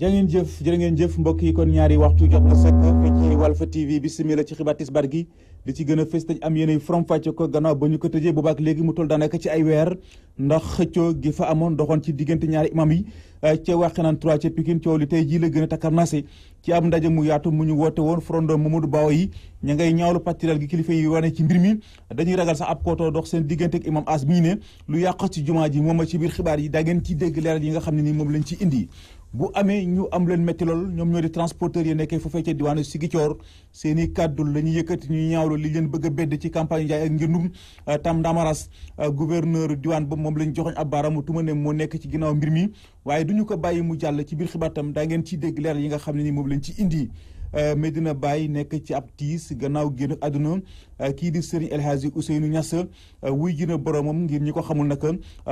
jërë ngeen jëf mbokk yi kon ñaari waxtu jot na sëkk fi ci Walf TV bismillah ci xibaar tisbaar gi li ci gën a fës am yéenay faram-fàcce ko gannaaw ba ñu ko tëjee boobaak léegi mu toll daanaka ci ay weer ndax xëccoo gi fa amoon doxoon ci diggante ñaari imam yi ca Wakhinane 3 ca Pikine coow li tey jii la gën a takkarnaase ci ab ndaje mu yaatu mu ñu woote woon frondo Mamadou Bawo yi ña ngay ñaawlu pàttiral gi kilifa yi wane ci mbir mi dañuy ragal sax ab kootoo dox seen diggante ak imam as mii ne lu yàq ci jumaa ji moom ci biir xibaar yi daa ngeen ci dégg leeral yi nga xam ne nii moom lañ ci indi bu amee ñu am leen métti lool ñoom ñoo di transporteurs yi nekkee foofee ca diwaanu Ziguinchor seen i kàddu la ñuy yëkkati ñuy ñaawlu li leen bëgg a bedd ci campagne njaay ak njëndum tam ndamaras gouverneur diwaan ba moom lañ joxoñ ab baaraamu tuma ne moo nekk ci ginnaaw mbir mi waaye duñu ko bàyyi mu jàll ci biir xibaar tam daa ngeen ciy dégg leeral yi nga xam ne ni moom lañ ci indi Medina Baye nekk ci ab tiis gannaaw génn àdduna kii di Serigne El Hadji Ousseynou Niass wuy ji na boromam ngir ñi ko xamul nag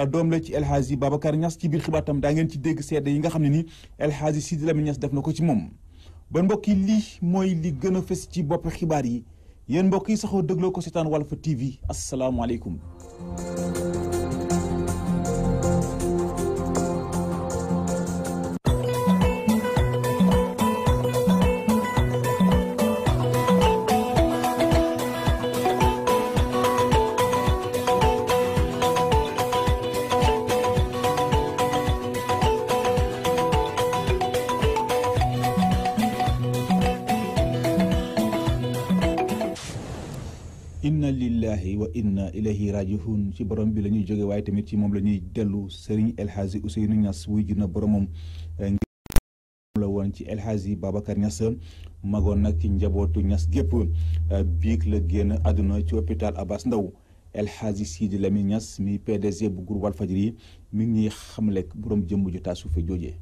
doom la ci El Hadji Babacar Niass ci biir xibaatam daa ngeen ci dégg seede yi nga xam ne ni El Hadji Sidi Lamine Niass def na ko ci moom. ba mbokk yi lii mooy li gën a fës ci bopp xibaar yi yéen mbokk yi saxoo dégloo ko seetaan Walf TV asalaamaaleykum. inna lillahi wa inna ilayhi rajiun ci borom bi la ñuy jóge waaye tamit ci moom la ñuy dellu Serigne El Hadji Ousseynou Niass wuy ji na boromam ngir la woon ci El Hadji Babacar Niass magoon nag ci njabootu Niass gépp biig la génn àdduna ci hôpital Abass Ndao El Hadji Sidi Lamine Niass mi PDG bu groupe Walfadjri mi ngi ñuy xamlek borom jëmm ju taasu fe joojee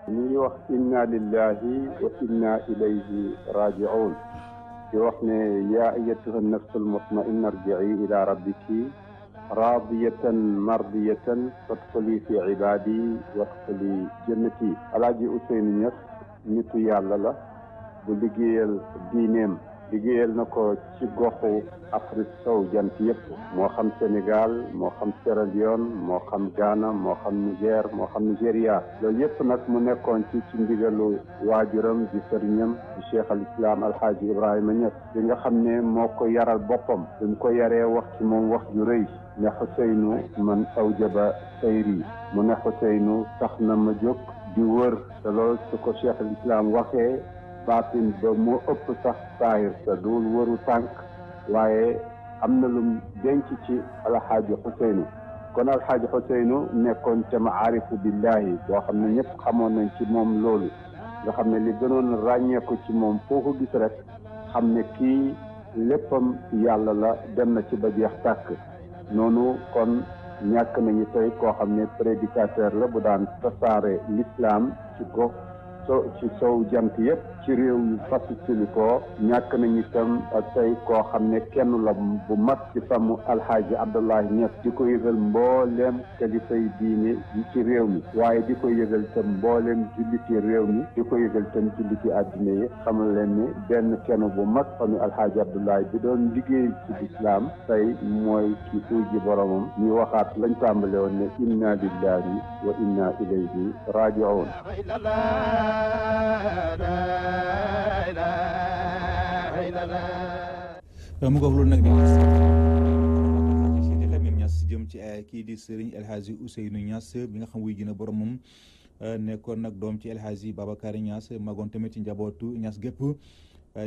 ñu ngi wax inna lillahi wa inna ilayhi raji'un di wax ne yaa ayyatuha nafsul mutma'inna irji'i ila rabbiki radiyatan mardiyatan fadxuli fi ibadi wadxuli jannati. Alaaji Ousseynou Niass nitu yàlla la bu liggéeyal diineem liggéeyal na ko ci goxu Afrique sow jant yëpp moo xam Sénégal moo xam Sierra Leone moo xam Ghana moo xam Niger moo xam Nigéria loolu yëpp nag mu nekkoon ci ndigalu waajuram di sëriñam di Cheikh al Islam Alhaaji Ibrahima Niass bi nga xam ne moo ko yaral boppam bi mu ko yaree wax ci moom wax ju rëy ne Ousseynou man awjaba sayri mu ne Ousseynou tax na ma jóg di wër te loolu su ko Cheikh al Islam waxee baatin ba moo ëpp sax saahir sa dul wëru tànk waaye am na lum denc ci alxaaji Ousseynou kon alxaaji Ousseynou nekkoon ca maarifu billahi boo xam ne ñëpp xamoon nañ ci moom loolu nga xam ne li gënoon ràññeeku ci moom foo ko gis rek xam ne kii léppam yàlla la dem na ci ba jeex tàkk noonu kon ñàkk nañu tey koo xam ne prédicateur la bu daan tasaare l'islam ci gox ci sow jant yëpp ci réew yu fasitili ko ñàkk nañu itam tey koo xam ne kenn la bu mag ci famu alxaaji Abdoulaye Niass di ko yëgal mbooleem kilifay diine yi ci réew mi waaye di ko yëgal itam mbooleem julliti réew mi di ko yëgal itam julliti àddina yi xamal leen ni benn kenn bu mag famu alxaaji Abdoulaye bi doon liggéey ci lislaam tey mooy ki uy ji boromam ñu waxaat lañ tàmbale woon ne inna lillahi wa inna ilayhi raji'un mu ngoog loolu nag di Sidi Lamine Niass jëm ci kii di Serigne El Hadji Ousseynou Niass bi nga xam wuy gën a boromam nekkoon nag doom ci El Hadji Babacar Niass magoon tamit ci njabootu Niass gépp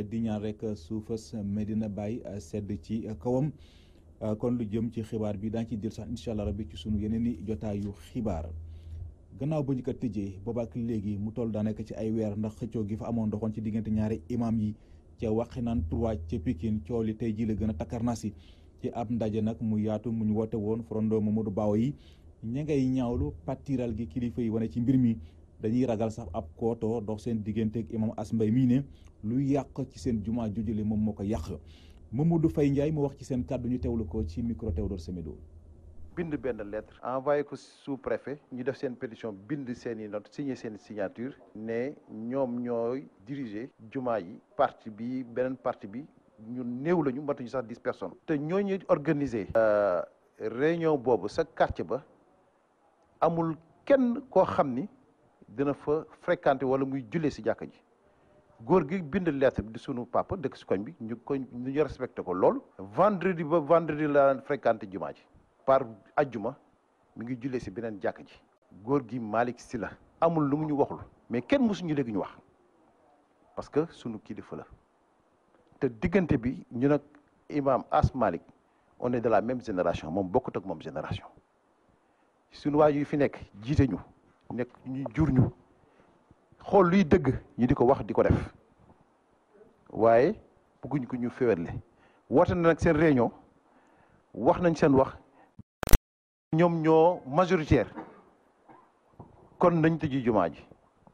di ñaan rek suufas Medina Baye sedd ci kawam kon lu jëm ci xibaar bi daañu ci dir sax incha allah rabbi ci sunu yeneen i jotaayu xibaar gannaaw ba ñu ko tëjee boobaak léegi mu toll daanaka ci ay weer ndax xëccoo gi fa amoon doxoon ci diggante ñaari imam yi ca Wakhinane 3 ca Pikine coow li tey jii la gën a takkarnaasi ci ab ndaje nag mu yaatu mu ñu woote woon frondo Mamadou Bawo yi ña ngay ñaawlu pàttiral gi kilifa yi wane ci mbir mi dañuy ragal sax ab kootoo dox seen diggante ak imam As Mbaye mii ne lu yàq ci seen jumaa jujule moom moo ko yàq Mamadou Faye Ndiaye mu wax ci seen kàddu ñu teewlu ko ci micro Théodore Semedo. bind benn lettre envoyé ko sous-préfet ñu def seen pétition bind seen i note signé seen signature ne ñoom ñooy diriger jumaa yi parti bi beneen parti bi ñu néew lañu matuñu sax 10 personnes te ñooñu organiser réunion boobu sa quartier ba amul kenn koo xam ni dina fa fréquenter wala muy jullee si jàkka ji góor gi bind lettre bi di sunu papa dëkk si koñ bi ñu respecté ko loolu vendredi ba vendredi la fréquenté jumaa ji par ajjuma mi ngi jullee si beneen jàkka ji góor gi Malick Sylla amul lu mu ñu waxul mais kenn mësuñu dégg ñu wax parce que sunu kilifa la te diggante bi ñu nag imam As Malick on est de la même génération moom bokkut ak moom génération sunu waajur yi fi nekk jiite ñu nekk ñu jur ñu xool luy dëgg ñu di ko wax di ko def waaye bëgguñ ko ñu féewale woote na nag seen réunion wax nañ seen wax ñoom ñoo majoritaire kon nañ tëji jumaa ji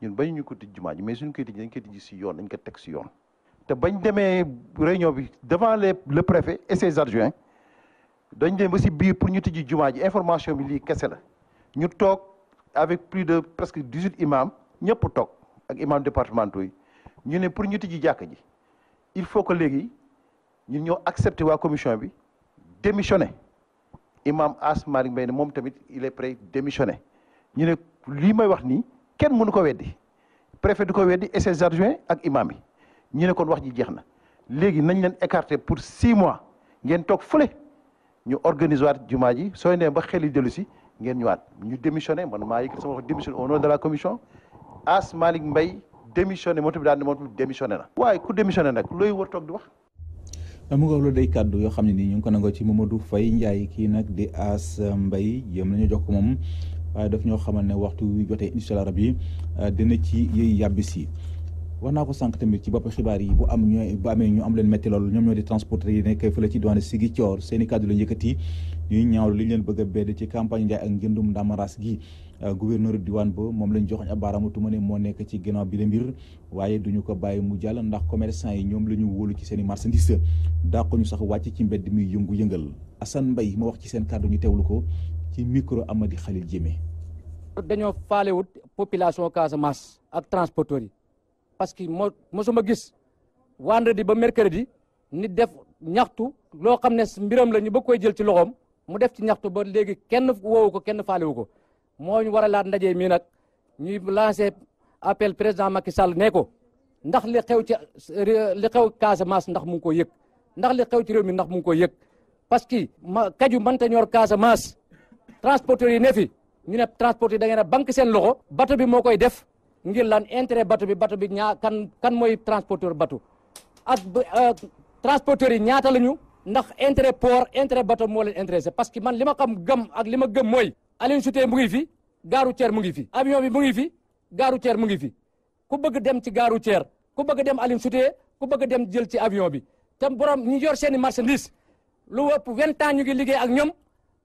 ñun bañu ñu ko tëj jumaa ji mais suñ koy tëj dañ koy tëj si yoon dañ ko teg si yoon te bañ demee réunion bi devant le préfet et ses adjoints dañ dem ba si biir pour ñu tëji jumaa ji information bi lii kese la ñu toog avec plus de presque 18 imams ñëpp toog ak imam départementaux yi ñu ne pour ñu tëji jàkk ji il faut que léegi ñun ñoo accepté waa commission bi démissionné imam As Malick Mbaye ne moom tamit il est prêt démissionné ñu ne lii may wax nii kenn mënu ko weddi préfet du ko weddi et ses adjoints ak imam yi ñu ne kon wax ji jeex na léegi nañ leen écarter pour 6 mois ngeen toog fële ñu organiser waat jumaa ji sooy nee ba xel yi dellu si ngeen ñëwaat ñu démissionné man maa yëkkati sama wax démissionné au nom de la commission As Malick Mbaye démissionné moo tamit daal ne moom tamit démissionné na waaye ku démissionné nag looy war toog di wax. mu nga loolu day kàddu yoo xam ne nii ñu ngi ko nangoo ci Mamadou Faye Ndiaye kii nag di As Mbaye yéem nañu jox ko moom waaye daf ñoo xamal ne waxtu wi jotee incha allah rabi dina ci yëy yàbbi si. wax naa ko sànq tamit ci bopp xibaar yi bu amee ñu am leen métti loolu ñoom ñoo di transporteur yi nekk fële ci diwaanu Ziguinchor seen i kàddu la njëkkati ñuy ñaawlu li ñu leen bëgg a bedd ci campagne njaay ak njëndum ndamaraas gi gouverneur diwaan ba moom lañ joxoñ ab baaraamu tuuma ne moo nekk ci ginnaaw bi la mbir waaye duñu ko bàyyi mu jàll ndax commerçant yi ñoom la ñu wóolu ci seen i marchandise dàqu ñu sax wàcc ci mbedd mi yëngu-yëngal Assane Mbaye moo wax ci seen kàddu ñu teewlu ko ci micro Amady Khalil Diémé. dañoo faalewut population Casamance ak transporteurs yi parce que mosuma gis vendredi ba mercredi nit def ñaxtu loo xam ne mbiram la ñu bëgg koy jël ci loxoom mu def ci ñaxtu ba léegi kenn woowu ko kenn faalewu ko moo ñu war a laat ndaje mii nag ñuy lancé appel président Macky Sall ne ko ndax li xew Casamance ndax mu ngi ko yëg ndax li xew ci réew mi ndax mu ngi ko yëg parce que kaju mënta ñor Casamance transporteurs yi ne fi ñu ne transporteurs yi da ngeen a banque seen loxo bato bi moo koy def ngir lan intérêt bato bi ñaa kan mooy transporteur bato ak transporteurs yi ñaata lañu ndax intérêt port intérêt bato moo leen intéressé parce que man li ma xam gëm ak li ma gëm mooy Aline Sitoé mu ngi fi gare routière mu ngi fi avion bi mu ngi fi gare routière mu ngi fi ku bëgg dem ci gare routière ku bëgg dem Aline Sitoé ku bëgg dem jël ci avion bi te borom ñu yor seen i marchandise lu ëpp 20 ans ñu ngi liggéey ak ñoom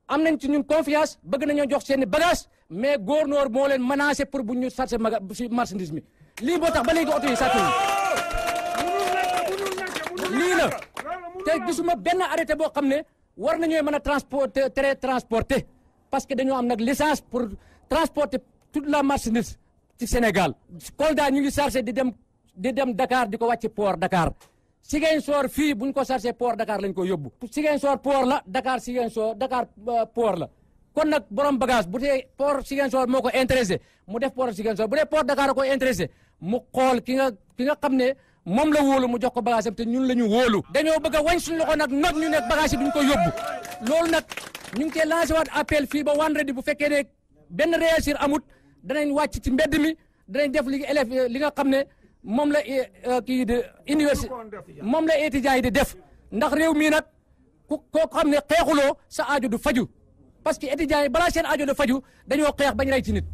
am nañ ci ñun confiance bëgg nañoo jox seen i bagage mais gouverneur moo leen menacé pour bu ñu sarse marchandise mi lii boo tax ba léegi oto yi sàcc lii la te gisuma benn arrêté boo xam ne war nañoo mën a transporter parce que dañoo am nag licence pour transporter toute la marchandise ci Sénégal Kolda ñu ngi chargé di dem Dakar di ko wàcce port Dakar Ziguinchor fii bu ñu ko chargé port Dakar lañ ko yóbbu Ziguinchor port la Dakar port la kon nag borom bagage bu dee port Ziguinchor moo ko intéressé mu def port Ziguinchor bu dee port Dakar ko intéressé mu xool ki nga xam ne moom la wóolu mu jox ko bagage am te ñun la ñu wóolu dañoo bëgg a wañ suñu loxo nag not ñu nekk bagage yi duñ ko yóbbu loolu nag ñu ngi cee lancé waat appel fii ba vendredi bu fekkee ne benn réussir amut danañ wàcc ci mbedd mi danañ def li nga xam ne moom la kii de université moom la étudiants yi di def ndax réew mii nag koo xam ne xeexuloo sa aajo du faju parce que étudiants yi balaa seen aajo du faju dañoo xeex bañ rey ci nit.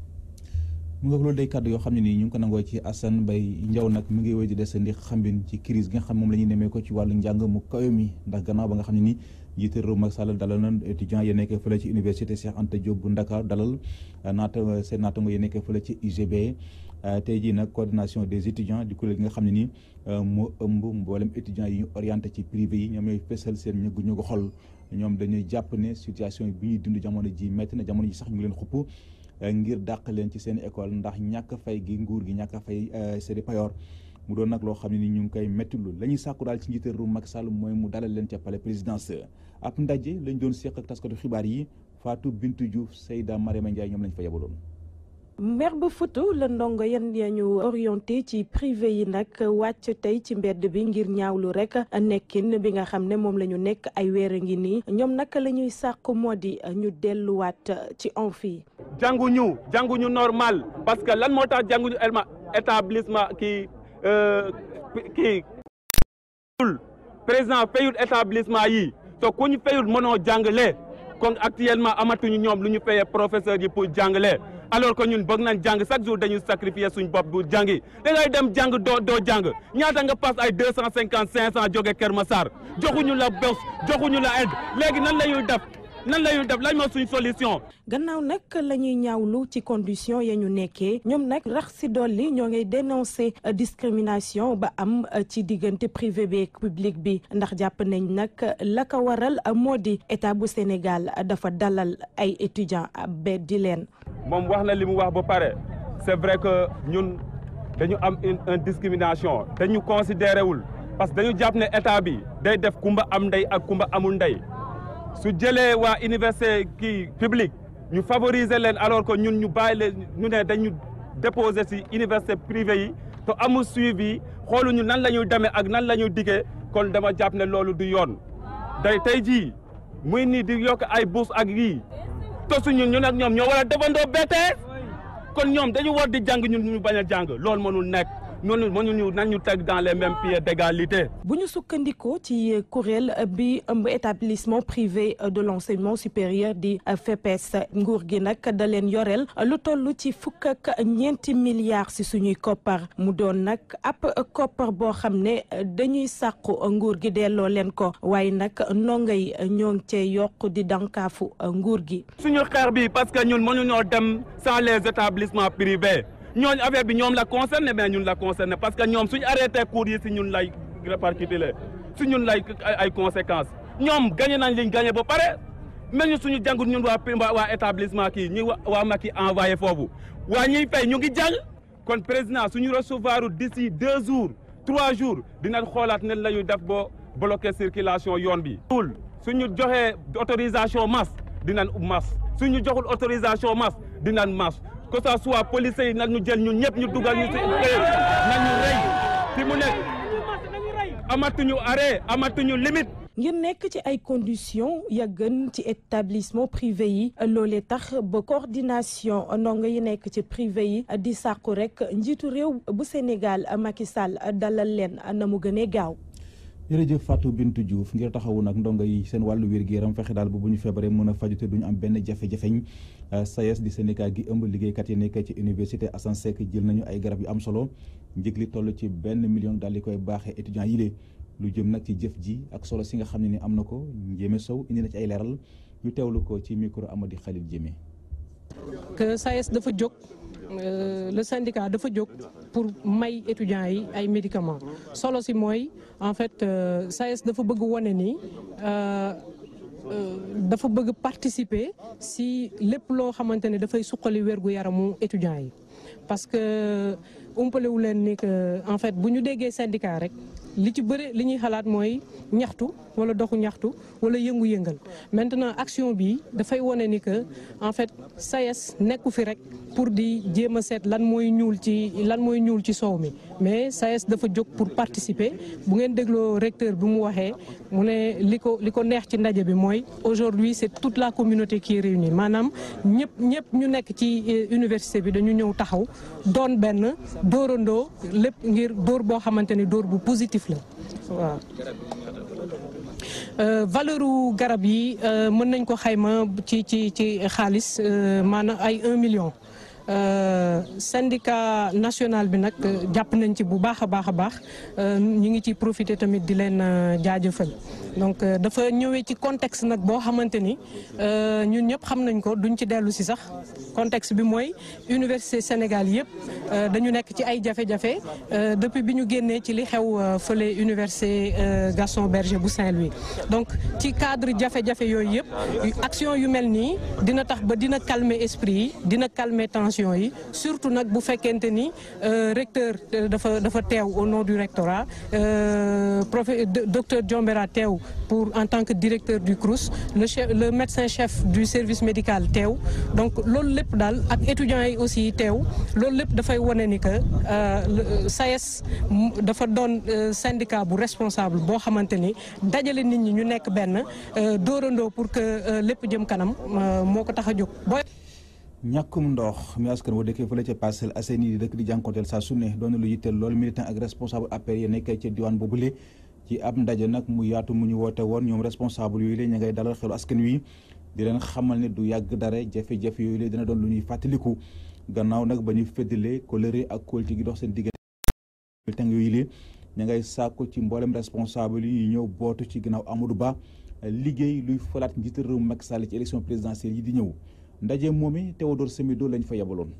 mu nga loolu day kàddu yoo xam ne nii ñu ngi ko nangoo ci Assane Mbaye Ndiaw nag mi ngi woy di desandi xambin ci crise gi nga xam moom la ñuy nemee ko ci wàllu njàng mu kawe mi ndax gannaaw ba nga xam ne nii jiite réew Macky Sall dalal na étudiants yi nekkee fële ci université Cheikh Anta Diop bu Ndakaar dalal seen naataango yi nekkee fële ci UGB tey jii nag coordination des étudiants di kuréel gi nga xam ne nii moo ëmb mboolem étudiants yi ñu orienté ci privé yi ñoom ñooy fesal seen ñëggu xol ñoom dañuy jàpp ne situation bi ñuy dund jamono ji métti na jamono ji sax ñu ngi leen xupp ngir dàq leen ci seen école ndax ñàkk fay gi nguur gi ñàkk fay seeni payoor mu doon nag loo xam ne ni ñu ngi koy méttilu la ñuy sàkku daal ci njiital réew Macky Sall mooy mu dalal leen ca palais présidence ab ndaje lañ doon seq ak taskatu xibaar yi Fatou Bintou Diouf Seyda Mariama Ndiaye ñoom lañ fa yabaloon. maire ba Fouta la ndongo yan ya ñu orienté ci privé yi nag wàcc tey ci mbedd bi ngir ñaawlu rek nekkin bi nga xam ne moom la ñu nekk ay weer a ngi nii ñoom nag la ñuy sàkk moo di ñu delluwaat ci amphi. jànguñu normal parce que lan moo tax jànguñu établissement kii président fayul établissement yi te ku ñu fayul mënoo jàngale kon actuellement amatuñu ñoom lu ñu fayee professeur yi pour jàngale. alors que ñun bëgg nañ jàng chaque jour dañuy sacrifier suñ bopp bu jàngi da ngay dem jàng doo jàng ñaata nga passe ay 250 500 jóge Kër Massar joxuñu la bourse joxuñu la aide léegi nan la ñuy def lañ moo suñ solution. gannaaw nag la ñuy ñaawlu ci condition ya ñu nekkee ñoom nag rax si dolli ñoo ngay dénoncer discrimination ba am ci diggante privé bi ak public bi ndax jàpp nañ nag la ko waral moo di état bu Sénégal dafa dalal ay étudiants ba di leen. moom wax na li mu wax ba pare c'est vrai que ñun dañu am une discrimination dañu considéré wul parce que dañu jàpp ne état bi day def kumba am ndey ak kumba amul ndey su jëlee waa université kii publique ñu favoriser leen alors que ñun ñu bàyyi leen ñu ne dañu déposer ci université privée yi te amul suivi xooluñu nan la ñuy demee ak nan la ñuy diggee kon dama jàpp ne loolu du yoon tey jii muy nii di yokk ay bourse ak yii te su ñun ak ñoom ñoo war a defandoo BTS kon ñoom dañu war di jàng ñun ñu bañ a jàng loolu mënul nekk noonu mënuñu nañ ñu teg dans les mêmes pieds d'égalité. bu ñu sukkandikoo ci kuréel bi ëmb établissement privé de l'enseignement supérieur di FEPES nguur gi nag da leen yoreel lu toll ci fukk ak ñeenti milliards si suñuy koppar mu doon nag ab koppar boo xam ne dañuy sàqu nguur gi delloo leen ko waaye nag ndongo yi ñoo ngi cee yokk di dankaafu nguur gi. suñu xeex bi parce que ñun mënuñoo dem sans les établissements privés. ñooñu affaire bi ñoom la concerné mais ñun la concerné parce que ñoom suñu arrêté cours yi si ñun lay répercuté si ñun lay ay conséquences ñoom gagné nañ liñ gagné ba pare mais ñu suñu jàngut ñun waa établissement kii ñi waa Macky envoyé foofu waa ñuy fay ñu ngi jàng kon président suñu recevoir d'ici 2 jours 3 jours dinañ xoolaat ne la ñuy def ba bloquer circulation yoon bi. suñu joxee autorisation masse dinañ masse suñu joxul autorisation masse dinañ masse. que ça soit policiers yi nag ñu jël ñun ñëpp ñu dugal ñu ci nag ñu rey fi mu nekk amatuñu arrêt amatuñu limite. ngir nekk ci ay conditions ya gën ci établissement privé yi loolee tax ba coordination ndongo yi nekk ci privé yi di sàkku rek njiitu réew bu Sénégal Macky Sall dalal leen na mu gënee gaaw. jërëjëf Fatou Bintou Diouf ngir taxawu nag ndongo yi seen wàllu wér-gu-yaram fexe daal bu ñu feebaree mën a faju te duñu am benn jafe-jafeñ SAES di syndicat gi ëmb liggéeykat yi nekk ci université Assane Seck jël nañu ay garab yu am solo njëg li toll ci 1 million daal di koy baaxee étudiants yi lu jëm nag ci jëf ji ak solo si nga xam ne ni am na ko Njémé Sow indi na ci ay leeral ñu teewlu ko ci micro Amady Khalil Jémé. que SAES dafa jóg le syndicat dafa jóg pour may étudiants yi ay médicaments solo si mooy en fait SAES dafa bëgg wane ni dafa bëgg participer si lépp loo xamante ne dafay suqali wérgu yaramu étudiants yi parce que umpalewu leen ni que en fait bu ñu déggee syndicat rek li ci bëri li ñuy xalaat mooy ñaxtu wala doxu ñaxtu wala yëngu-yëngal maintenant action bi dafay wane ni que en fait SAES nekku fi rek pour di jéem a seet lan mooy ñuul ci soow mi mais SAES dafa jóg pour participer bu ngeen dégloo recteur bi mu waxee mu ne li ko neex ci ndaje bi mooy aujourd'hui c'est toute la communauté qui est réunie maanaam ñëpp ñu nekk ci université bi dañu ñëw taxaw doon benn dóorandoo lépp ngir dóor boo xamante ni dóor bu positif la waaw. Valeuru garab yi mën nañ ko xayma ci xaalis maanaam ay 1 million. Syndicat national bi nag jàpp nañ ci bu baax a baax ñu ngi ci profiter tamit di leen jaajëfal donc dafa ñëwee ci contexte nag boo xamante ni ñun ñëpp xam nañ ko duñ ci dellu si sax contexte bi mooy université Sénégal yëpp dañu nekk ci ay jafe-jafe depuis bi ñu génnee ci li xew fële université Gaston Berger bu Saint-Louis donc ci cadre jafe-jafe yooyu yëpp action yu mel nii dina tax ba dina calmer esprit yi dina calmer tension yi surtout nag bu fekkente ni recteur dafa teew au nom du rectorat docteur Diombera teew pour en tant que directeur du CROUS le médecin chef du service médical teew donc loolu lépp daal ak étudiants yi aussi teew loolu lépp dafay wane ni que SAES dafa doon syndicat bu responsable boo xamante ni dajale nit ñi ñu nekk benn dóorandoo pour que lépp jëm kanam moo ko tax a jóg. ñàkkum ndox mi askan wa dëkkee fële ca Parcelles Assainies yi dëkk di jànkonteel saa su ne doon na lu yitteel loolu militant ak responsable APR yi nekkee ca diwaan boobule ci ab ndaje nag mu yaatu mu ñu woote woon ñoom responsable yooyu la ñu ngay dalal xelu askan wi di leen xamal ne du yàgg dara jafe-jafe yooyu la dina doon lu ñuy fàttaliku gannaaw nag ba ñu féddale coloré ak kóolute gi dox seen diggante militant yooyu la ñu ngay sàkku ci mboolem responsable yi ñëw bootu ci gannaaw Amadou Ba liggéey luy falaat njiitu réew Macky Sall ci élection présidentielle yi di ñëw ndaje moomi Théodore Semedo lañ fa yabaloon.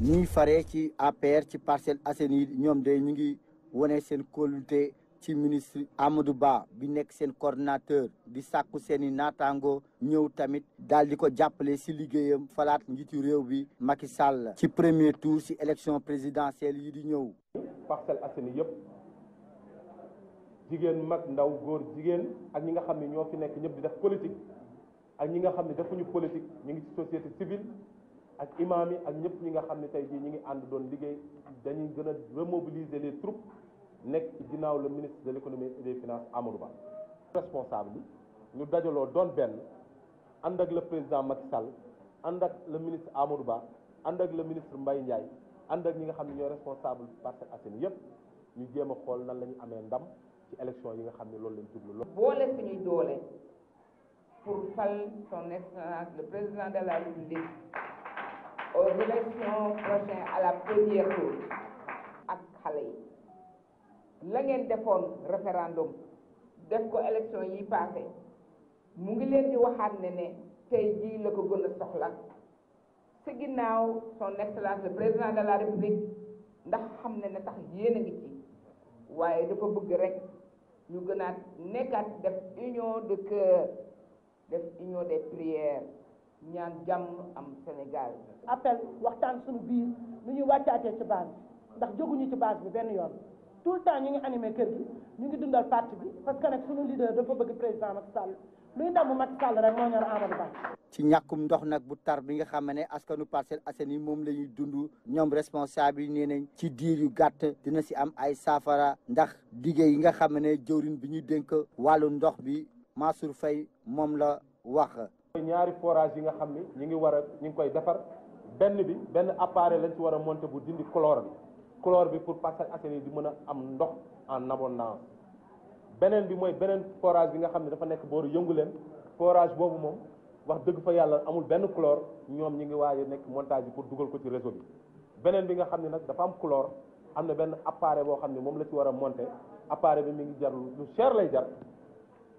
ñuy faree ci APR ci Parcelles Assainies ñoom de ñu ngi wane seen kóolute ci ministre Amadou Ba bi nekk seen coordinateur di sàkku seen i naataango ñëw tamit daal di ko jàppale si liggéeyam falaat njiitu réew bi Macky Sall ci premier tour si élection présidentielle yi di ñëw. Parcelles Assainies yëpp jigéen mag ndaw góor jigéen ak ñi nga xam ne ñoo fi nekk ñëpp di def politique. ak ñi nga xam ne defuñu politique ñu ngi ci société civile ak imam yi ak ñëpp ñi nga xam ne tey jii ñu ngi ànd doon liggéey dañuy gën a remobiliser les troupes nekk ci ginnaaw le ministre de l'économie et des finances Amadou Ba. responsable bi ñu dajaloo doon benn ànd ak le président Macky Sall ànd ak le ministre Amadou Ba ànd ak le ministre Mbaye Ndiaye ànd ak ñi nga xam ne ñooy responsable Parcelles Assainies yëpp ñu jéem a xool nan la ñu amee ndam ci élection yi nga xam ne loolu lañ jublu. boole suñuy doole. pour fal son excellence le président de la République aux élections prochaines à la première tour ak xale yi la ngeen defoon référendum def ko élection yi passé mu ngi leen di waxaat ne tey jii la ko gën a soxla ci ginnaaw son excellence le président de la République ndax xam ne tax yéen a ngi ci waaye dafa bëgg rek ñu gënaat nekkaat def union de cœur def union des prières ñaan jàmm am Sénégal. appel waxtaan suñu biir nu ñuy wàccaatee ci base bi ndax jóguñu ci base bi benn yoon tout le temps ñu ngi animé kër gi ñu ngi dundal parti bi parce que nag suñu leader dafa bëgg président Macky Sall luy ndam Macky Sall rek moo ñor Amadou Ba. ci ñàkkum ndox nag bu tar bi nga xam ne askanu Parcelles Assainies moom la ñuy dund ñoom responsable yi nee nañ ci diir yu gàtt dina si am ay saafara ndax liggéey yi nga xam ne jëwriñ bi ñuy dénk wàllu ndox bi Mansour Faye moom la wax. ñaari forage yi nga xam ni ñu ngi koy defar benn appareil lañ ci war a monter bu dindi chlore bi pour Parcelles Assainies di mën a am ndox en abondance beneen bi mooy beneen forage bi nga xam ne dafa nekk booru yëngu leen forage boobu moom wax dëgg fa yàlla amul benn chlore ñoom ñi ngi waaye nekk montage bi pour dugal ko ci réseau bi beneen bi nga xam ne nag dafa am chlore am na benn appareil boo xam ne moom la ci war a monter appareil bi mi ngi jar lu cher lay jar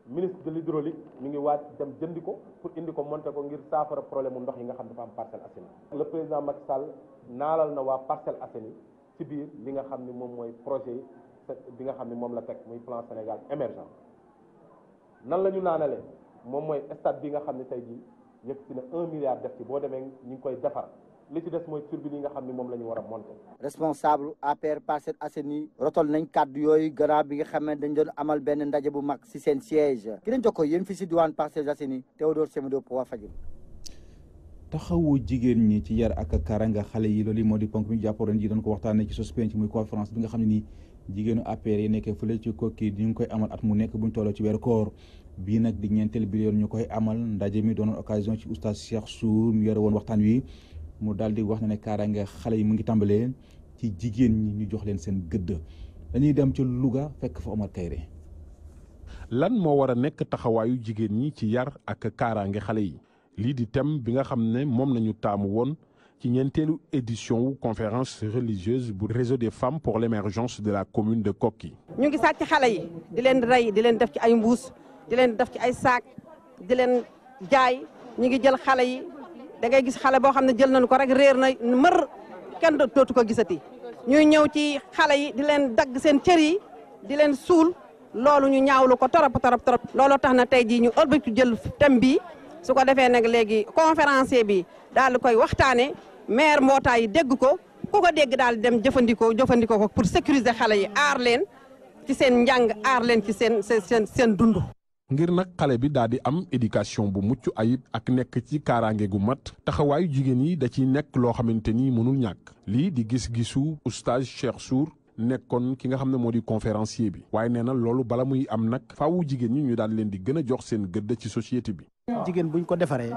ministre de l'hydraulique mi ngi waaj dem jëndi ko pour indi ko monter ko ngir saafara problème mu ndox yi nga xam ne dafa am Parcelles Assainies le président Macky Sall naalal na waa Parcelles Assainies ci biir li nga xam ne moom mooy projet yi bi nga xam ne moom la teg muy plan Sénégal émergent nan la ñu naanalee moom mooy stade bi nga xam ne tey jii yëkkati na 1 milliard def ci boo demee ñu ngi koy defar li ci des mooy turbine yi nga xam ne moom la ñu war a monter. responsable APR Parcelles Assainies rotol nañ kàddu yooyu gannaaw bi nga xam ne dañ doon amal benn ndaje bu mag si seen siège ki leen jokkoo yéen fi si diwaan Parcelles Assainies Théodore Semedo pour Walfadjri. taxawu jigéen ñi ci yar ak karanga xale yi loolu moo di ponk mi jàppoo ren ji doon ko waxtaanee ci suspense muy conférence bi nga xam ne nii jigéenu APR yi nekkee fële ci kokki ñu ngi koy amal at mu nekk buñ tolloo ci weeru koor bii nag di ñeenteel bi yoon ñu koy amal ndaje mi doonoon occasion ci oustaz Cheikh Sour mu yore woon waxtaan wi mu daal di wax ne kaaraange xale yi mu ngi tàmbalee ci jigéen ñi ñu jox leen seen gëdd dañuy dem ca Louga fekk fa Omar Kayre. lan moo war a nekk taxawaayu jigéen ñi ci yar ak kaaraange xale yi lii di thème bi nga xam ne moom nañu taamu woon ci ñeenteelu édition wu conférence religieuse bu réseau des femmes pour l'émergence de la commune de Koki. ñu ngi sàcc xale yi di leen rey di leen def ci ay mbuus di leen def ci ay saak di leen jaay ñu ngi jël xale yi da ngay gis xale boo xam ne jël nañu ko rek réer na mër kenn dootu ko gisati ñuy ñëw ci xale yi di leen dagg seen cër yi di leen suul loolu ñu ñaawlu ko torop looloo tax na tey jii ñu ëlbati jël thème bi su ko defee nag léegi conférencier bi daal di koy waxtaane maire mbootaay yi dégg ko ku ko dégg daal di dem jëfandikoo ko pour sécuriser xale yi aar leen ci seen njàng aar leen ci seen dund. ngir nag xale bi daal di am éducation bu mucc ayib ak nekk ci kaaraange gu mat taxawaayu jigéen yi da ciy nekk loo xamante ni mënul ñàkk lii di gis-gisu oustaz Cheikh Sour nekkoon ki nga xam ne moo di conférencier bi waaye nee na loolu bala muy am nag faawu jigéen ñi ñu daal leen di gën a jox seen gëdd ci société bi. jigéen buñ ko defaree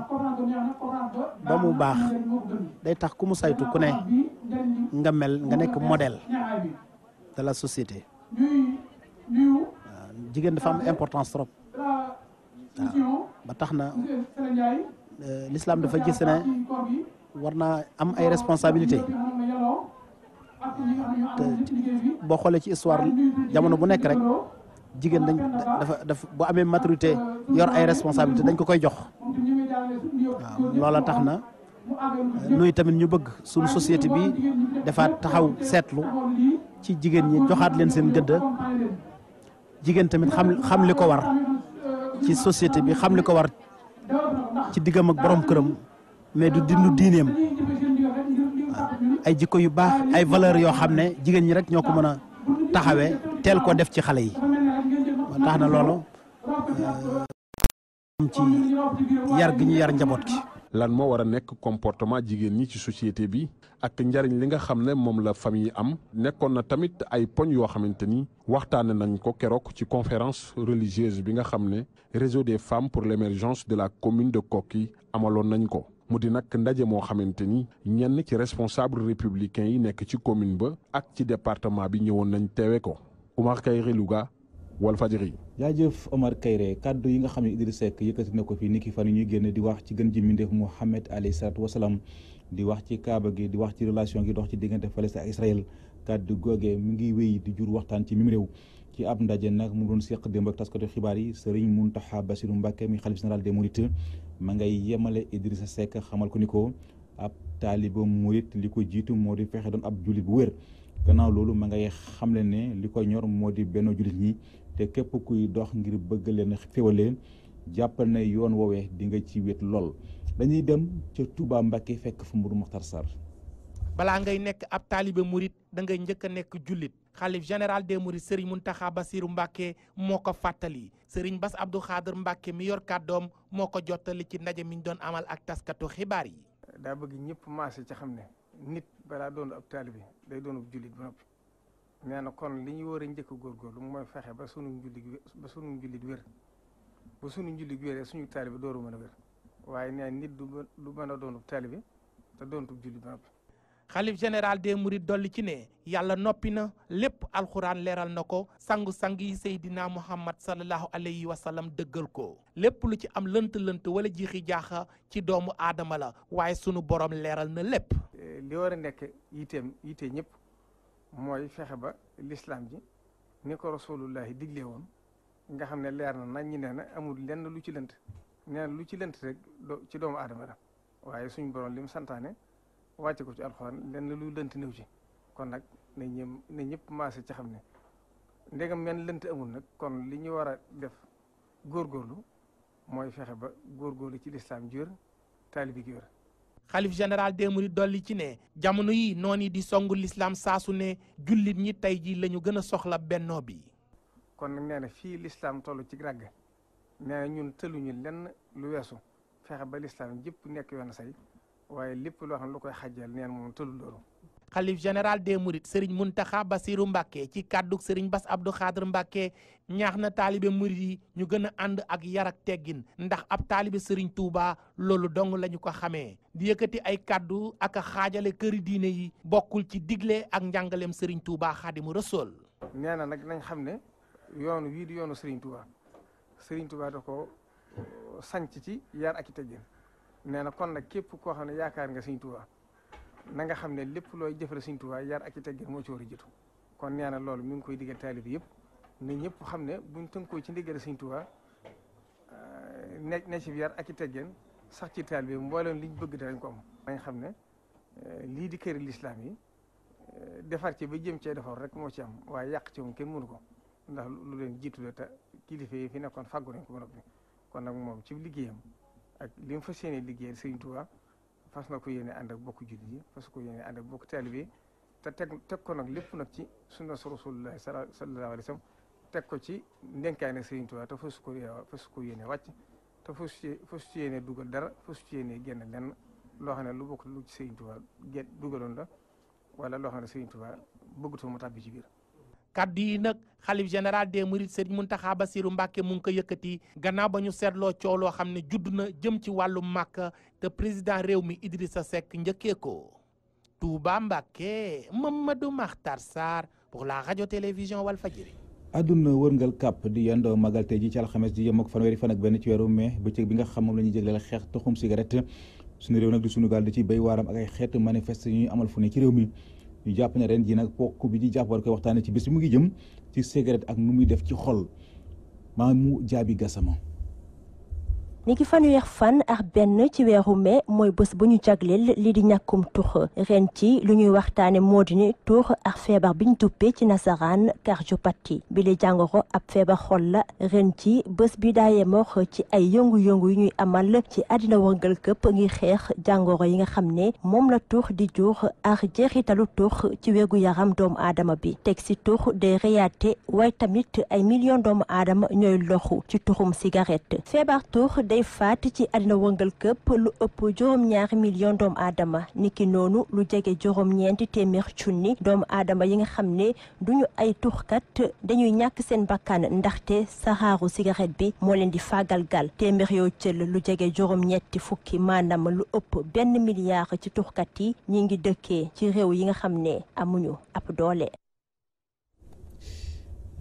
ba mu baax day tax ku mu saytu ku ne nga nekk modèle de la société jigéen dafa am importance trop waaw ba tax na l'islam dafa gis ne war naa am ay responsabilité te boo xoolee ci histoire jamono bu nekk rek jigéen dafa bu amee maturité yor ay responsabilité dañ ko koy jox waaw loola tax na nuy tamit ñu bëgg suñu société bi defaat taxaw seetlu ci jigéen ñi joxaat leen seen gëdd jigéen tamit xam li ko war ci société bi xam li ko war ci diggam ak borom këram mais du dindu diineem ay jikko yu baax ay valeur yoo xam ne jigéen ñi rek ñoo ko mën a taxawee teel ko def ci xale yi ba tax na loolu ci yar gi ñu yar njaboot gi. lan moo war a nekk comportement jigéen ñi ci société bi ak njariñ li nga xam ne moom la famille am nekkoon na tamit ay poñ yoo xamante ni waxtaane nañ ko keroog ci conférence religieuse bi nga xam ne réseau des femmes pour l'émergence de la commune de Koki amaloon nañ ko mu di nag ndaje moo xamante ni ñenn ci responsable républicain yi nekk ci commune ba ak ci département bi ñëwoon nañ teewe ko Oumar Kayre Louga Walfadjri. jaajëf Omar Kayre kaddu yi nga xam ne Idriss Seck yëkkati na ko fii niki fan yi ñuy génne di wax ci gën ji mbindeef Muhammad alayhi salaatu wasalaam di wax ci Kaaba gi di wax ci relation gi dox ci diggante Palestine ak Israël kaddu googee mu ngi wéy di jur waxtaan ci mim réew ci ab ndaje nag mu doon seq démb ak taskatu xibaar yi Serigne Mountakha Bassirou Mbacké mi xalif général des Mourides ma ngay yemale Idrissa Seck xamal ko ni ko ab taaliba murit li ko jiitu moo di fexe doon ab jullit bu wér gannaaw loolu ma ngay xamle ne li ko ñor moo di benn jullit ñi te képp kuy dox ngir bëgg leen féewale jàppal ne yoon woowee di nga ci wét lool dañuy dem ca Touba Mbacké fekk fa Mourou Mokhtar Sarr. balaa ngay nekk ab taalibe murit da ngay njëkk a nekk jullit xalif général des mourides Serigne Mountakha Bassirou Mbacké moo ko fàttali Serigne Bass Abdou Khadre Mbacké mi yor kàddoom moo ko jottali ci ndaje mi ñu doon amal ak taskatu xibaar yi. daa bëgg ñëpp maase ci xam ne nit balaa doon ab taalibe day doon ab jullit ba noppi nee na kon li ñu war a njëkk a góorgóorlu mooy fexe ba sunu njullit wér ba sunu njullit wéree suñu taalibe dooru mën a wér waaye nee nit du mën a doonub taalibe te doonub jullit ba noppi. xalif général des mourides dolli ci ne yàlla noppi na lépp alxuraan leeral na ko sangu-sang yi Seydina Muhammad sallallahu alayhi wa sallam dëggal ko lépp lu ci am lënt-lënt wala jiixi jaaxa ci doomu aadama la waaye sunu borom leeral na lépp. li war a nekk yite ñëpp mooy fexe ba l'islam ji ni ko rasulullahi digle woon nga xam ne leer na nañ ñi nee na amul lenn lu ci lënt nee na lu ci lënt rek ci doomu aadama la waaye suñu borom li mu santaane wàcce ko ci alxuraan lenn lu lënt néew ci kon nag ne ñëpp maase ci xam ne ndegam men lënt amul nag kon li ñu war a def góorgóorlu mooy fexe ba góorgóorlu ci lislaam ji wér taalibi gi wér. xalif général des mourides dolli ci ne jamono yi noonu di songu l'islam saasu ne jullit ñi tey ji la ñu gën a soxla bennoo bi. kon nag nee na fii l'islam toll ci ràgg nee na ñun tëluñu lenn lu weesu fexe ba l'islam jëpp nekk yoon say waaye lépp loo xam ne lu koy xajjal neen moom tëlul loolu. xalif général des mourides Serigne Mountakha Bassirou Mbacké ci kàddug Serigne Bass Abdou Khadre Mbacké ñaax na taalibe murid yi ñu gën a ànd ak yar ak teggin ndax ab taalibe Serigne Touba loolu dong la ñu ko xamee di yëkkati ay kàddu ak a xaajale këri diine yi bokkul ci digle ak njàngaleem Serigne Touba Xaadimu Rasuul. nee na nag nañ xam ne yoonu wii di yoonu Serigne Touba da ko sanc ci yar ak i teggin nee na kon nag képp koo xam ne yaakaar nga Serigne Touba na nga xam ne lépp looy jëfale Sëriñ Tuubaa yar ak ci teggin moo ci war a jiitu kon nee na loolu mi ngi koy digal taalib yëpp ne ñëpp xam ne buñ tënkoo ci ndigal Sëriñ Tuubaa ne ci yar ak ci teggin sax ci taalibe mboolem liñ bëgg danañ ko am. dañ xam ne lii di këri lislaam yi defar ci ba jëm cee defar rek moo ci am waaye yàq ci moom kenn mënu ko ndax lu leen jiitu la te kilifa yi fi nekkoon fàggu nañ ko ba noppi kon nag moom ci liggéeyam ak li mu fas yéene liggéeyal Sëriñ Tuubaa fas na ko yéene ànd ak bokk jullit yi fas ko yéene ànd ak bokk taalibe yi te teg ko nag lépp nag ci sunna Rasulullah sallallahu alayhi wa sallam teg ko ci ndenkaay Sëriñ Tuubaa te fas ko yéene wàcc te fas ci yéene dugal dara fas ci yéene génn lenn loo xam ne lu bokk lu ci Sëriñ Tuubaa dugaloon la wala loo xam ne Sëriñ Tuubaa bëggutu mu tàbbi ci biir. kaddu yi nag xalif général des mourides Serigne Mountakha Bassirou Mbacké mu ngi ko yëkkati gannaaw ba ñu seetloo coow loo xam ne judd na jëm ci wàllu Màkka te président réew mi Idrissa Seck njëkkee ko. Touba Mbacké Mamadou Makhtar Sarr pour la radio télévision Walfadjri. àdduna wërngal kàpp di yendoo magal tey ji ci alxames ji yem ak fanweeri fan ak benn ci weeru mai bëccëg bi nga xam moom la ñuy jégleel xeex toxum cigarette suñu réew nag di suñu gaal di ci béy waaram ak ay xeetu manifeste yu ñuy amal fu ne ci réew mi ñu jàpp ne ren ji nag pokk bi di jàpp war koy waxtaane ci bés bi mu ngi jëm ci cigarette ak nu muy def ci xol Mamou Diaby Gassama. ni ki fanweer fan ak benn ci weeru mai mooy bés bu ñu jagleel li di ñàkkum tux ren ci lu ñuy waxtaane moo di ne tux ak feebar bi ñu duppee ci nasaraan cardiopathie bi la jàngoro ab feebar xol la ren ci bés bi daa yemox ci ay yëngu-yëngu yu ñuy amal ci àddina wërngal këpp ngir xeex jàngoro yi nga xam ne moom la tux di jur ak jeexitalu tux ci wérgu yaram doomu aadama bi teg si tux day reyaate waaye tamit ay million doomu aadama ñooy loxu ci tuxum cigarette feebar tux day faat ci àddina wëngal këpp lu ëpp juróom-ñaari million doomu aadama niki noonu lu jege juróom-ñeenti téeméer junni doomu aadama yi nga xam ne duñu ay tuxkat dañuy ñàkk seen bakkan ndaxte saxaaru cigarette bi moo leen di faagalgal téeméer yoo jël lu jege juróom-ñetti fukki maanaam lu ëpp 1 milliard ci tuxkat yi ñi ngi dëkkee ci réew yi nga xam ne amuñu ab doole.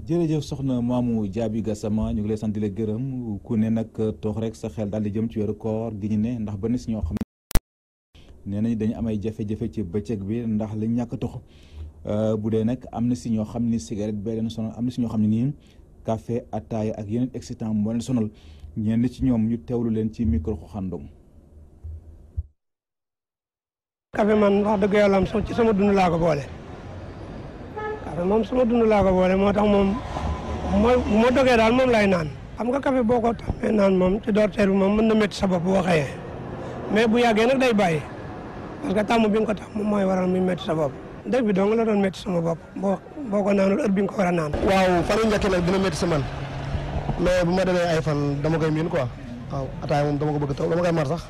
jërëjëf soxna Mamou Diaby Gassama ñu ngi lay sant di la gërëm ku ne nag toog rek sa xel daal di jëm ci weeru koor gi ñu ne ndax ba ni si ñoo xam ne nee nañ dañu am ay jafe-jafe ci bëccëg bi ndax lañ ñàkk tox bu dee nag am na si ñoo xam ni cigarette bee leen sonal am na si ñoo xam ne nii café ataaya ak yeneen excitant moo leen sonal ñenn ci ñoom ñu teewlu leen ci micro xandong. café man wax dëgg yàlla am ci sama dund laa ko boole. moom sama dund laa ko boole moo tax moom bu ma dogee daal moom lay naan xam nga café boo ko tàmmee naan moom ci doorteel bi moom mën na métti sa bopp boo xëyee mais bu yàggee nag day bàyyi parce que tàmm bi nga ko tàmm mooy waral muy métti sa bopp dëgg bi dong la doon métti sama bopp boo ko naanul heure bi nga ko war a naan. waaw fan yu njëkk nag dina métti si man mais bu ma demee ay fan dama koy miin quoi waaw ataaya moom dama ko bëgg taw dama koy mar sax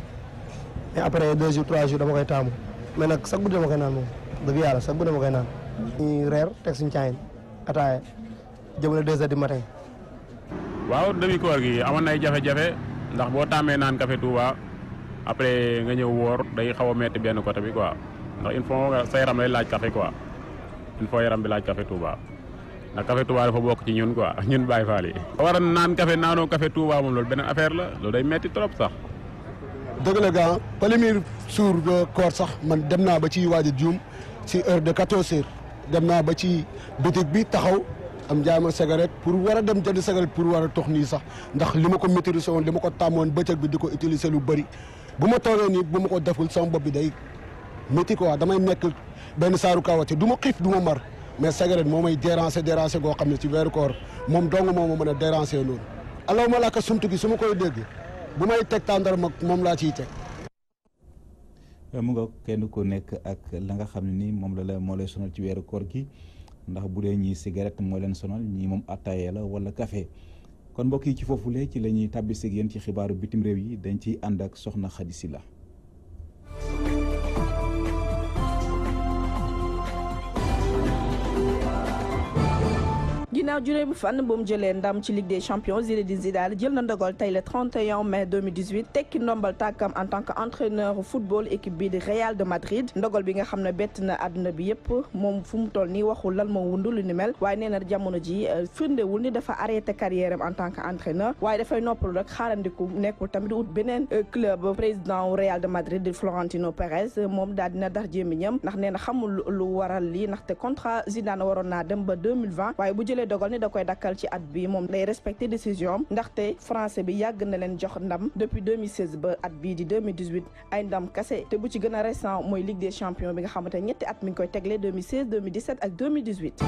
mais après 2 jours 3 jours dama koy taamu mais nag chaque guddi dama koy naan moom dëgg yàlla chaque guddi dama koy naan. ñu reer teg suñu caayin ataaya jëmale 2 heures du matin. waaw demi koor gi amoon na ay jafe-jafe ndax boo tàmmee naan café Touba après nga ñëw woor day xaw a metti benn côté bi quoi ndax il faut sa yaram lay laaj café quoi il faut yaram bi laaj café Touba ndax café Touba dafa bokk ci ñun quoi ñun Baye Fall yi. war a naan café naanoo café Touba moom loolu beneen affaire la loolu day metti trop sax. dëgg la gaa premier jour koor sax man dem naa ba ci waaj a juum si heure de 14 heures. dem naa ba ci boutique bi taxaw am jaay ma cigarette pour war a dem jënd cigarette pour war a tox nii sax ndax li ma ko maîtriser woon li ma ko tàmmoon bëccëg bi di ko utiliser lu bëri bu ma toogee nii bu ma ko deful sama bopp bi day métti quoi damay nekk benn saaru kawate du ma xiif du ma mar mais cigarette moo may déranger goo xam ne ci weeru koor moom dong moo ma mën a déranger noonu. alaw ma laaka sumtu gi su ma koy dégg bu may teg tàndar mag moom laa ciy teg. mu nga kenn ku nekk ak la nga xam ne ni moom moo lay sonal ci weeru koor gi ndax bu dee ñii cigarette moo leen sonal ñii moom ataaya la wala café kon mbokk yi ci foofule ci la ñuy tàbbisi ak yéen ci xibaaru bitim réew yi dañ ciy ànd ak soxna Khady Sylla. ginnaaw juróomi fan bu mu jëlee ndam ci Ligue des Champions Zinedine Zidane jël na ndogal tey le 31 mai 2018 tekki ndombal tàkkam en tant que entraîneur football équipe bi di Real de Madrid ndogal bi nga xam ne bett na àdduna bi yëpp moom fu mu toll nii waxul lan moo wundu lu ni mel waaye nee na jamono ji firndewul ni dafa arrêté carrière am en tant que entraîneur waaye dafay noppalu rek xaarandiku nekkul tamit ut beneen club président Real de Madrid di Florentino Pérez moom daal dina dar jéemiñam ndax nee na xamul lu waral lii ndaxte contrat Zidane waroon naa dem ba 2020 waaye bu jëlee dogal ni da koy dakkal ci at bi moom day respecté décision am ndaxte français bi yàgg na leen jox ndam depuis 2016 ba at bii di 2018 ay ndam kase te bu ci gën a récent mooy Ligue des Champions bi nga xamante ne ñetti at mi ngi koy tegle 2016 2017 ak 2018.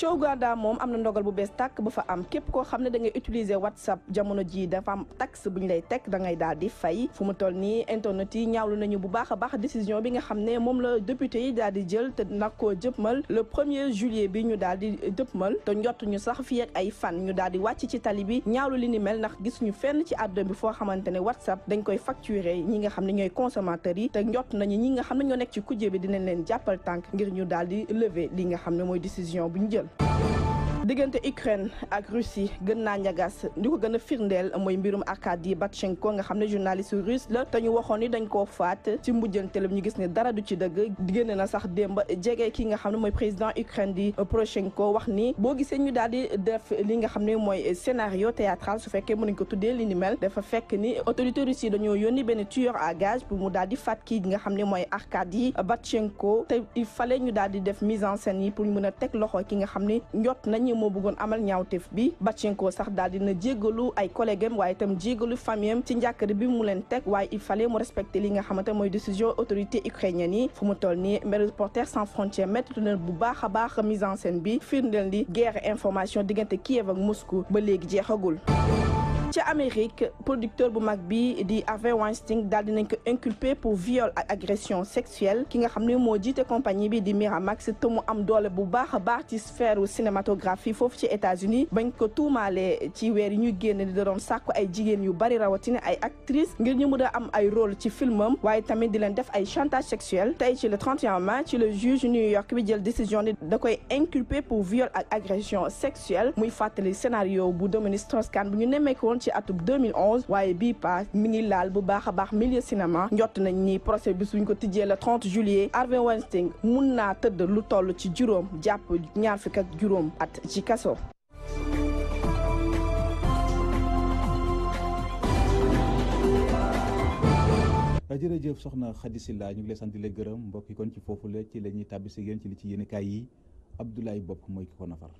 ci Uganda moom am na ndogal bu bees tàkk bu fa am képp koo xam ne da ngay utiliser WhatsApp jamono ji dafa am taxe bu ñu lay teg da ngay daal di fay fu mu toll nii internet yi ñaawlu nañu bu baax a baax décision bi nga xam ne moom la député yi daal di jël te nag koo jëppmal le 1er juillet bi ñu daal di jëppmal te njott ñu sax fii ak ay fan ñu daal di wàcc ci tali bi ñaawlu li ni mel ndax gis ñu fenn ci àdduna bi foo xamante ne WhatsApp dañ koy facturer ñi nga xam ne ñooy consommateurs yi te njott nañu ñi nga xam ne ñoo nekk ci kujje bi dinañ leen jàppal tànk ngir ñu daal di lever li nga xam ne mooy décision bu ñu jël. diggante Ukraine ak Russie gën naa ñagas li ko gën a firndeel mooy mbirum Arkady Batchenko nga xam ne journaliste russe la te ñu waxoon ni dañ koo faat ci mujjanteelam ñu gis ne dara du ci dëgg génn na sax démb jege ki nga xam ne mooy président Ukraine di Poroshenko wax ni boo gisee ñu daal di def li nga xam ne mooy scénario théâtral su fekkee mënuñ ko tuddee li ni mel dafa fekk ni autorité russe yi dañoo yónni benn tueur à gage pour mu daal di faat kii nga xam ne mooy Arkady Batchenko te il fallait ñu daal di def mise en scène yi pour ñu mën a teg loxo ki nga xam ne njot nañ moo bëggoon amal ñaawteef bi Batchenko sax daal dina jéggalu ay collègues am waaye itam jéggalu famille am ci njàkkare bi mu leen teg waaye il fallait mu respecter li nga xamante mooy décision autorité ukrainienne yi fu mu toll nii Reporters sans frontières métti na bu baax a baax mise en scène bi firndeel li guerre information diggante Kiev ak Moscou ba léegi jeexagul. ci Amérique producteur bu mag bi di Harvey Weinstein daal dinañ ko inculpé pour viol ak agression sexuelle ki nga xam ne moo jiite compagnie bi di Miramax te mu am doole bu baax a baax ci sphère cinématographie foofu ci États-Unis bañ ko tuumaalee ci weer yi ñu génn di doon sàkku ay jigéen yu bari rawatina ay actrices ngir ñu mën a am ay rôle ci filmam waaye tamit di leen def ay chantage sexuel tey ci le 31 mai ci le juge New York bi jël décision ni da koy inculpé pour viol ak agression sexuelle muy fàttali scénario bu Dominique Strauss-Kahn bu ñu nemmeekoon ci atum 2011 waaye bii pa mi ngi laal bu baax a baax milieu cinéma njott nañ ni procès bi suñ ko tijjee le 30 juillet Harvey Weinstein mun naa tëdd lu toll ci juróom jàpp ñaar fukk ak juróom at ci kaso. jërëjëf soxna Khady Sylla ñu ngi lay sant di la gërëm mbokk yi kon ci foofu la ci la ñuy tàbbi si yéen ci li ci yéenekaay yi Abdoulaye Bopp mooy ki ko nafar.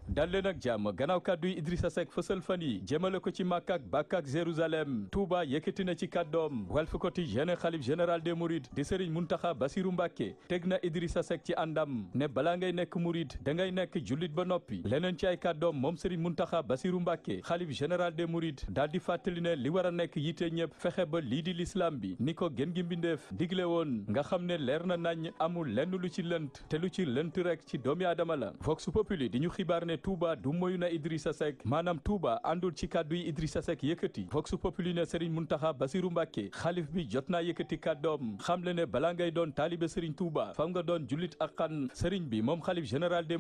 dal leen ak jàmm gannaaw kàddu yi Idrissa Seck fësal fan yi jëmale ko ci Makka ak Bakka ak Jérusalem Touba yëkkati na ci kàddoom Walf Quotidien xalif général des Mourides di Serigne Mountakha Bassirou Mbacké teg na Idrissa Seck ci àndam ne balaa ngay nekk Mouride da ngay nekk jullit ba noppi leneen ci ay kàddoom moom Serigne Mountakha Bassirou Mbacké xalif général des Mourides daal di fàttali ne li war a nekk yitte ñëpp fexe ba lii di l'islam bi ni ko gën gi mbindeef digle woon nga xam ne leer na nañ amul lenn lu ci lënt te lu ci lënt rek ci doomi aadama la Vox Populi di ñu xibaar ne Touba du moyu na Idrissa Seck maanaam Touba àndul ci kàddu yi Idrissa Seck yëkkati Vox Populi ne Serigne Mountakha Bassirou Mbacké xalif bi jot naa yëkkati kàddoom xam le ne balaa ngay doon taalibe Serigne Touba fam nga doon jullit ak xan Serigne bi moom xalif général des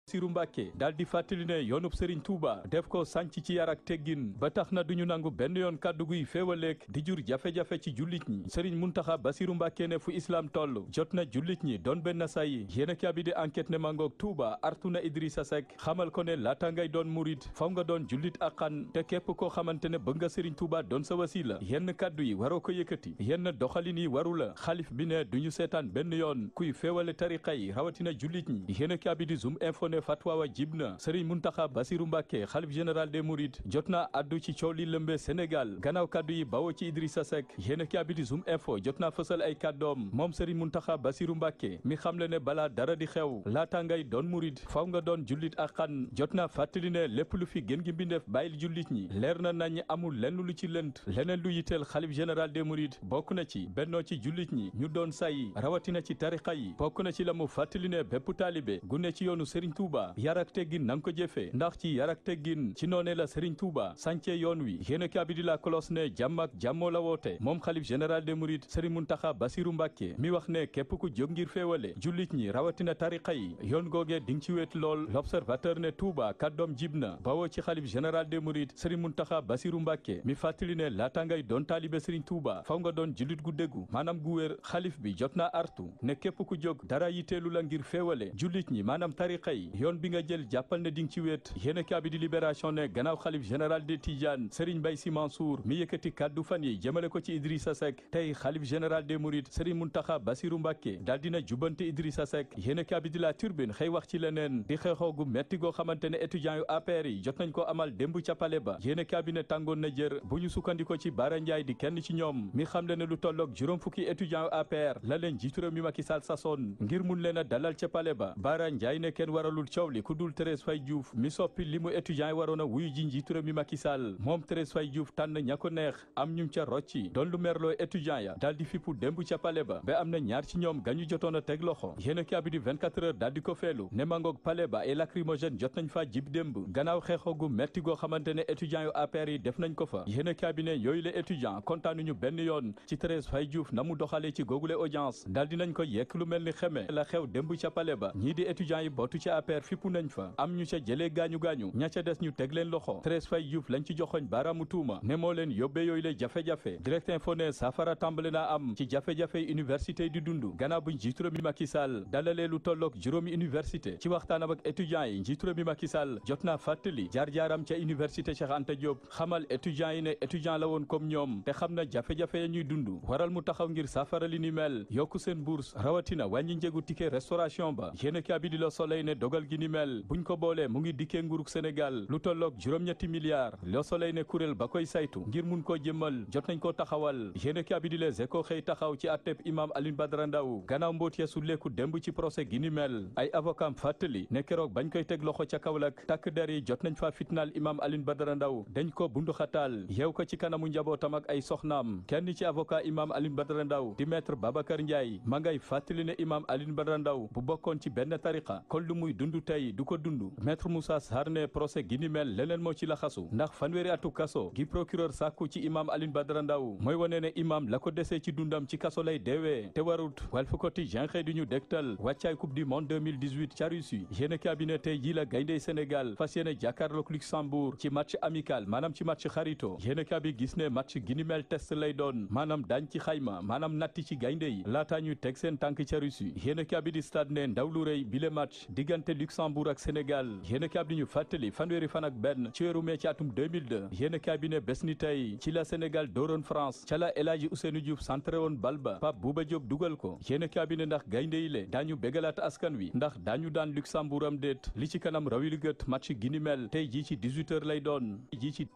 Bassirou Mbacké daal di fàttali ne yoonub Serigne Touba def ko sànc ci yar ak teggin ba tax na duñu nangu benn yoon kàddu guy féewaleek di jur jafe-jafe ci jullit ñi Serigne Mountakha Bassirou Mbacké ne fu islam toll jot na jullit ñi doon benn say yéena kaa bi di enquête ne mangoog Touba artu na Idrissa Seck xamal ko ne laata ngay doon murid faw nga doon jullit ak xan te képp koo xamante ne bëgg nga Serigne Touba doon sa wasila yenn kàddu yi waroo ko yëkkati yenn doxalin yi waru la xalif bi ne duñu seetaan benn yoon kuy féewale tariqa yi rawatina jullit ñi yéena kaa bi di Zoom Info fatwa wa jib na Serigne Mountakha Bassirou Mbacké xalif général des Mourides jot na addu ci coow li lëmbe Sénégal gannaaw kaddu yi bawoo ci Idrissa Seck yéena ki abidi Zoom Info jot naa fësal ay kàddoom moom Serigne Mountakha Bassirou Mbacké mi xamle ne balaa dara di xew laata ngay doon murid faw nga doon jullit ak xan jot naa fàttali ne lépp lu fi gën gi mbindeef bàyyil jullit ñi leer na nañ amul lenn lu ci lënt leneen lu yitteel xalif général des Mourides bokk na ci bennoo ci jullit ñi ñu doon say rawatina ci tariqa yi bokk na ci la mu fàttali ne bépp taalibe gu ne ci yoonu Serigne Touba yar ak teggin nanga ko jëfee ndax ci yar ak teggin ci noonee la Serigne Touba sànce yoon wi yéen kabi di la kolos ne jàmm ak jàmmoo la woote moom xalif général des mourides Serigne Mountakha Bassirou Mbacké mi wax ne képp ku jóg ngir féewale jullit ñi rawatina tariqa yi yoon googee di nga ci wéet lool l'observateur ne Touba kàddoom jib na bawoo ci xalif général des mourides Serigne Mountakha Bassirou Mbacké mi fàttali ne laata ngay doon taalibe Serigne Touba faw nga doon jullit gu déggu maanaam gu wér xalif bi jot naa artu ne képp ku jóg dara yiteelu la ngir féewale jullit ñi maanaam tariqa yi yoon bi nga jël jàppal ne di nga ci wéet yéen kabi di libération ne gannaaw xalif général des Tidianes Serigne Mbaye Sy Mansour mi yëkkati kàddu fan yi jëmale ko ci Idrissa Seck tey xalif général des mourides Serigne Mountakha Bassirou Mbacké daal dina jubante Idrissa Seck yéen kabi di la turbine xëy wax ci leneen di xeexoo gu metti goo xamante ne étudiants yu APR yi jot nañ ko amal démb ca pale ba yéen kabi ne tàngoon na jër bu ñu sukkandiko ci Bara Ndiaye di kenn ci ñoom mi xam le ne lu tolloog juróom fukki étudiants yu APR la leen jiitu réew mi Macky Sall sasoon ngir mun leen a dalal ca pale ba Bara Ndiaye ne kenn waralul coow li ku dul Thérèse Faye Diouf mi soppi li mu étudiants yi waroon a wuyu ji njiitu réew mi Macky Sall moom Thérèse Faye Diouf tànn ña ko neex am ñum ca rocci doon lu merloo étudiants ya daal di fippu démb ca pale ba ba am na ñaar ci ñoom gañu jotoon a teg loxo yéen kabi di 24 heures daal di ko feelu ne mangoog pale ba ay lacrymogène jot nañ faa jib démb gannaaw xeexoo gu metti goo xamante ne étudiants yu APR yi def nañ ko fa yéen kabi ne yooyu la étudiant kontaanuñu benn yoon ci Thérèse Faye Diouf na mu doxalee ci googule audience daal dinañ ko yekk lu mel ni xeme la xew démb ca pale ba ñii di étudiants yi bootu ci APR fippu nañ fa am ñu ca jëlee gaañu-gaañu ña ca des ñu teg leen loxo Thérèse Faye Diouf lañ ci joxoñ baaraamu tuuma ne moo leen yóbbee yooyu la jafe-jafe direct info ne saafara tàmbale naa am ci jafe-jafe université di dund gannaaw bu njiitu réew mi Macky Sall dalalee lu tolloog juróomi université ci waxtaanam ak étudiants yi njiitu réew mi Macky Sall jot naa fàttali jaar-jaaram ca université Cheikh Anta Diop xamal étudiants yi ne étudiant la woon comme ñoom te xam na jafe-jafe ya ñuy dund waral mu taxaw ngir saafara li ni mel yokku seen bourse rawatina wàññi njëgu ticket restauration ba yéen kabi di Le Soleil ne dogal gi ni mel buñ ko boolee mu ngi dikkee nguurug Sénégal lu tolloog juróom-ñetti milliards Le Soleil ne kuréel ba koy saytu ngir mun koo jëmmal jot nañ koo taxawal yéen kabi di Les Échos xëy taxaw ci atteb imam Alioune Badara Ndao gannaaw mbóot ya sulleeku démb ci procès gi ni mel ay avocat fàttali ne keroog bañ koy teg loxo ca Kaolack takk der yi jot nañ faa fitnaal imam Alioune Badara Ndao dañ ko bunduxataal yeew ko ci kanamu njabootam ak ay soxnaam kenn ci avocat imam Alioune Badara Ndao di maître Babacar Ndiaye ma ngay fàttali ne imam Alioune Badara Ndao bu bokkoon ci benn tariqa kon lu muy dund tey du ko dund maître Moussa Sarr ne procès gi ni mel leneen moo ci la xasu ndax fanweeri atu kaso gi procureur sàkku ci imam Alioune Badara Ndao mooy wane ne imam la ko desee ci dundam ci kaso lay deewee te warut Walf Quotidien xëy di ñu dégtal wàccaay coupe du monde 2018 ca Russie yéen cabinet tey ji la gayndey Sénégal fas yéene jàkkaarloog Luxembourg ci match amical maanaam ci match xarito yéen kabi gis ne match gi ni mel test lay doon maanaam dañ ci xayma maanaam natti ci gaynde yi laataa ñu teg seen tànk ca Russie yéen kabi di stade ne ndaw lu rëy bile match diggante Luxembourg ak Sénégal yéen kabi ñu fàttali fanweeri fan ak benn ci weeru mai ci atum 2002 yéen kabi ne bés ni tey ci la Sénégal dooroon France ca la El Hadji Ousseynou Diouf centré woon bal ba Pape Bouba Diop dugal ko yéen kabi ne ndax gaynde yi le daañu bégalaat askan wi ndax daañu daan Luxembourg am déet li ci kanam rawili gët match gi ni mel tey jii ci 18h lay doon jii ci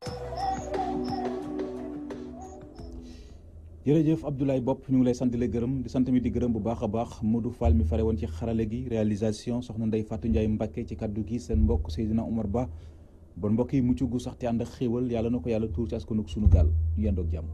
jërëjëf Abdoulaye Bopp ñu ngi lay sant di la gërëm di sant mi di gërëm bu baax a baax Modou Fall mi fare woon ci xarale gi réalisation soxna Ndeye Fatou Ndiaye Mbacke ci kaddu gi seen mbokk Seydina Omar Ba bon mbokk yi mucc gu sax te ànd ak xéewal yàlla na ko yàlla tuur ci askanug sunu gaal ñu yendoog jàmm